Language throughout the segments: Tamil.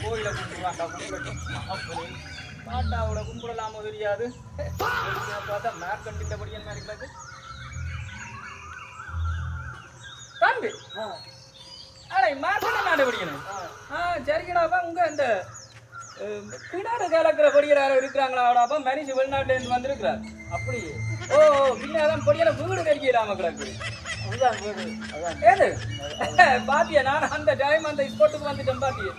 கோயில கும்பிடுவாண்டா கும்பிடட்டும் பாட்டாவோட கும்பிடலாமோ தெரியாது பார்த்தா மேற்கண்டிட்டபடி என்ன இருக்கிறது தம்பி அடே மார்க்கெட்ட நாடுபடியனே சரிக்கடாப்பா உங்க இந்த பின்னாடு கலக்கிற பொடியராக இருக்கிறாங்களாடாப்பா மனுஷி வெளிநாட்டிலேருந்து வந்திருக்கிறார் அப்படி ஓ பின்னாதான் பொடியில வீடு கறிக்கிறாம கிடக்கு ஏது பாத்தியா நான் அந்த டைம் அந்த ஸ்பாட்டுக்கு வந்துட்டேன் பாத்தியா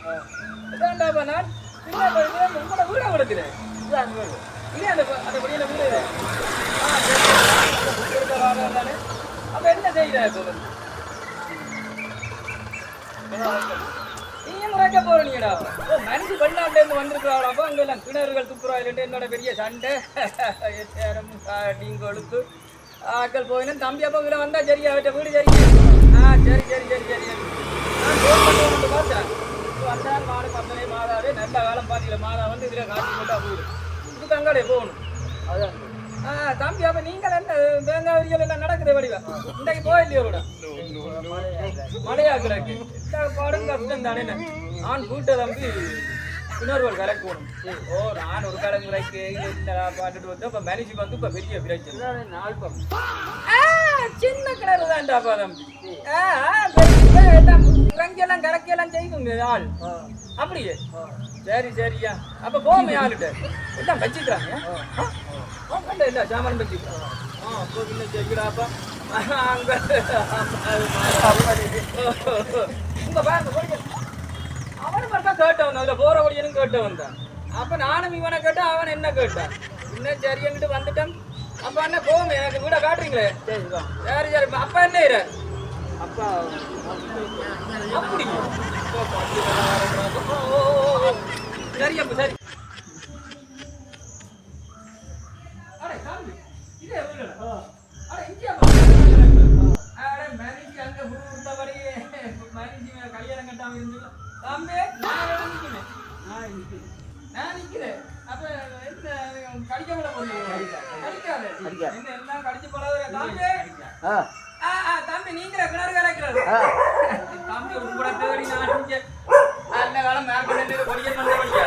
அதான்டாப்பா நான் உங்களோட வீடை கொடுக்குறேன் இல்லையா அந்த பொடியில வீடு தானே அப்ப என்ன செய்யற நீங்க முறைக்க போறீங்கடா மனுஷி வெளிநாட்டுல இருந்து வந்திருக்கிறாடாப்பா அங்க எல்லாம் கிணறுகள் துப்புறாயிட்டு என்னோட பெரிய சண்டை நீங்க கொழுத்து ஆக்கள் போயின்னு தம்பி அப்பா இதில் வந்தா சரியா அவட்ட வீடு சரி சரி சரி சரி சரி நான் போன் பார்த்தேன் வந்தால் மாடு பந்தனை மாதாவே நல்ல காலம் பாத்தீங்களா மாதா வந்து இதுல காட்டி போட்டா வீடு இதுக்கு அங்காடே போகணும் அதான் தம்பி அப்ப நீங்கள் என்ன தேங்காய் விரிகள் எல்லாம் நடக்குது வடிவா இன்றைக்கு போயில்லையோ கூட மழையா கிடக்கு பாடும் கஷ்டம் தானே நான் கூட்ட தம்பி இன்னொருவர் கலக்கு போகணும் ஓ நான் ஒரு கலங்கு விரைக்கு பாட்டுட்டு வந்து இப்ப மேனேஜ் வந்து இப்ப பெரிய விரைச்சு நாள் சின்ன கிணறு தான்டாப்பா தம்பி இறங்கியெல்லாம் கலக்கியெல்லாம் செய்யுங்க ஆள் அப்படியே சரி சரியா அப்ப போமே ஆளுட்ட எல்லாம் வச்சுக்கிறாங்க இல்ல சாமான் வச்சுக்கிறான் அப்போ இன்னும் செய்யலாப்பா அங்க உங்க பாருங்க அவனை பார்த்தா கேட்டவன் அதுல போற வழியனும் கேட்டவன் தான் அப்ப நானும் இவனை கேட்டேன் அவன் என்ன கேட்டான் இன்னும் சரியன்ட்டு வந்துட்டான் அப்ப என்ன போமே எனக்கு வீட காட்டுறீங்களே சரி சரி அப்பா என்ன இறாரு அப்பா அப்படி சரி அப்ப சரி கல்யாணம் கட்டாம இருந்து நான் நிக்கிறேன் அப்ப கடிக்க எல்லாம் கடிச்சு போல தம்பி நீங்கிற கிணறு கலக்கிறது தம்பி உங்களோட தேடி நான் நல்ல காலம் மேற்கொண்டு பொடியன் வந்தபடியா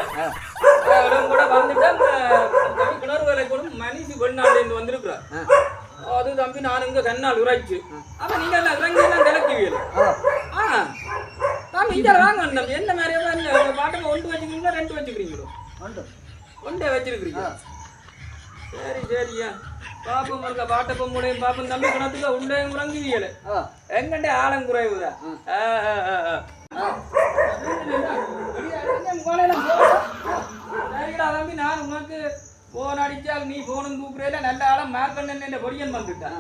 கூட வந்துட்டேன் தம்பி கிணறு வேலை கூட மனுஷி வெளிநாட்டிலேருந்து வந்திருக்கிறார் அது தம்பி நான் இங்க கண்ணால் உரைச்சு அப்ப நீங்க எல்லாம் இறங்கி எல்லாம் கிளக்குவீங்க தம்பி இங்க வாங்க தம்பி என்ன மாதிரியா பாட்டுக்கு ஒன்று வச்சுக்கிறீங்களா ரெண்டு வச்சுக்கிறீங்களோ ஒன்றே வச்சிருக்கிறீங்க சரி சரியா பாப்பம் இருக்க பாட்டப்பம் முடையும் பாப்பம் தம்பி கணத்துக்கு உண்டையும் குறங்குவீங்கள எங்கண்டே ஆழம் குறைவுதான் சரிடா தம்பி நான் உனக்கு போன் அடிச்சால் நீ போனும் தூக்குறேல நல்ல ஆழம் மேற்கொண்டு பொடியன் வந்துட்டான்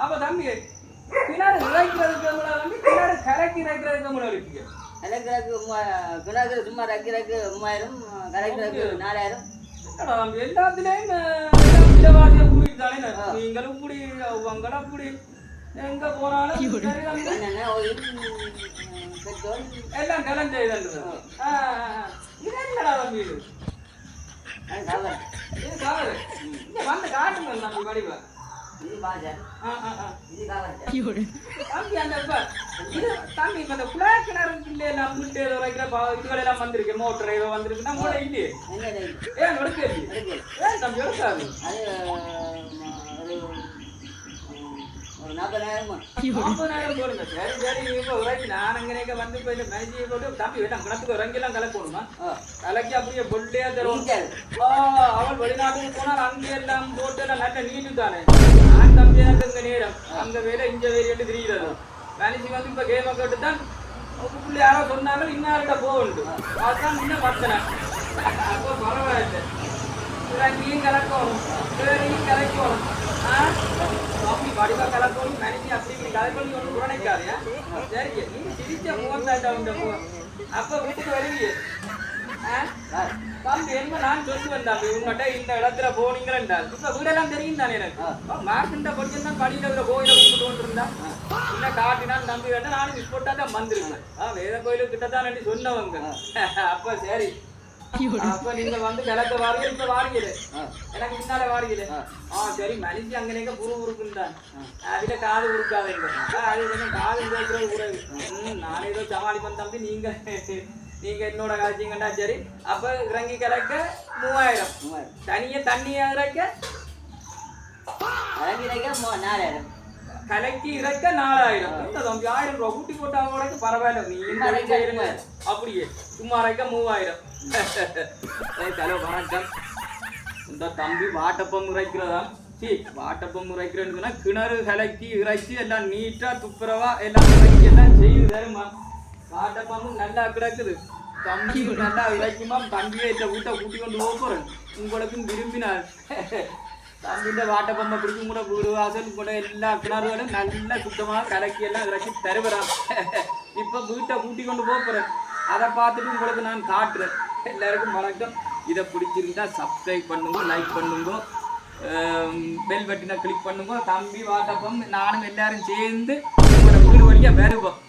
அப்ப தம்பி கிணறு இறைக்கிறதுக்கு தம்பி கிணறு கரைக்கு இறைக்கிறதுக்கு முன்னாடி இருப்பீங்க கிணறு சும்மா இறைக்கிறதுக்கு 3000 கரைக்கிறதுக்கு 4000 எல்லாத்துலயும் விலைவாசியை கூட்டிட்டு தானே நீங்களும் கூடி உங்களும் கூடி எங்க போனாலும் எல்லாம் கலம் செய்தது இது என்னடா தம்பி இது காவல் இங்க வந்து காட்டுங்க தம்பி வடிவா தம்பி அந்த தம்பி இப்ப இந்த குழா கிணறு நம்மகிட்ட ஏதோ வைக்கிற இதுகளெல்லாம் வந்திருக்கு மோட்டர் ஏதோ வந்திருக்குன்னா மூளை இல்லையே ஏன் எடுக்க ஏன் தம்பி எடுக்காது 40,000 போடுங்க சரி சரி இப்போ உரைக்கு நான் அங்கனேக்க வந்து போய் மேஜியை போட்டு தம்பி வேண்டாம் கிணத்துக்கு இறங்கிலாம் கலக்கணுமா கலக்கி அப்படியே பொல்லையா தரும் அவள் வெளிநாட்டுக்கு போனால் அங்கே எல்லாம் போட்டு எல்லாம் நல்ல நீட்டு தானே நான் தம்பி எனக்கு இங்க நேரம் அங்க வேலை இங்க வேலையிட்டு தெரிகிறது மேனேஜி வந்து இப்ப கேம கேட்டு தான் உங்களுக்குள்ள யாரோ சொன்னாலும் இன்னார்கிட்ட போகண்டு அதுதான் இன்னும் வந்தனேன் அப்போ பரவாயில்லை இறங்கியும் கலக்கணும் வேறையும் கலக்கணும் அப்படி வடிவா கலக்கணும் மேனேஜி அப்படி கலக்கணும் ஒன்றும் உடனைக்காதையா சரி நீங்க சிரிச்ச முகத்தாட்ட அப்ப வீட்டுக்கு வருவீங்க தம்பி என்ன நான் சொல்லி வந்தேன் உங்கள்கிட்ட இந்த இடத்துல போனீங்களேன்டால் இப்ப வீடெல்லாம் தெரியும் தானே எனக்கு மார்க்கின்ற படிச்சு தான் படியில கோயில கூப்பிட்டு வந்துருந்தா என்ன காட்டினான் தம்பி வேண்டாம் நானும் போட்டா தான் வந்திருக்கேன் வேத கோயிலுக்கு கிட்டத்தான் சொன்னவங்க அப்ப சரி அப்ப நீங்க வந்து கிழக்க வாருங்க இப்ப வாருங்களே எனக்கு முன்னால வாருங்களே சரி மனுஷி அங்கனேக்க புருக்குன்றான் அதுல காது உருக்காதீங்க அது கொஞ்சம் காது உருக்கிறது கூட நானே ஏதோ சமாளிப்பேன் தம்பி நீங்க என்னோட காய்ச்சிங்கண்டா சரி அப்ப இறங்கி கிழக்க 3000 தனிய தண்ணியா இறக்க கலக்கி இறக்க 4000 தம்பி 1000 ரூபாய் ஊட்டி போட்டா கூட பரவாயில்ல நீ அப்படியே சும்மா இறக்க 3000 ஹலோ வணக்கம் இந்த தம்பி வாட்டப்பம் இறைக்கிறதா வாட்டப்பம் இறைக்கிறேன்னு சொன்னா கிணறு கலக்கி இறைச்சி எல்லாம் நீட்டா துப்புரவா எல்லாம் இறைச்சி எல்லாம் செய்து தருமா வாட்டப்பம்பு நல்லா கிடக்குது தம்பி நல்லா இறைக்குமா தம்பியை இந்த வீட்டை கூட்டி கொண்டு போறேன் உங்களுக்கும் விரும்பினார் தம்பிஇந்த வாட்டப்பம்பை பிடிக்கும் கூட வீடு வாசல் கூட எல்லா கிணறுகளும் நல்லா சுத்தமாக கலக்கி எல்லாம் இறக்கி தருகிறான் இப்போ வீட்டை கூட்டி கொண்டு போறேன் அதை பார்த்துட்டு உங்களுக்கு நான் காட்டுறேன் எல்லாருக்கும் வணக்கம் இதை பிடிச்சிருந்தா சப்ஸ்கிரைப் பண்ணுங்க லைக் பண்ணுங்க பெல் பட்டினை கிளிக் பண்ணுங்க தம்பி வாட்டப்பம் நானும் எல்லாரும் சேர்ந்து உங்களோட வீடு வழியாக வருவோம்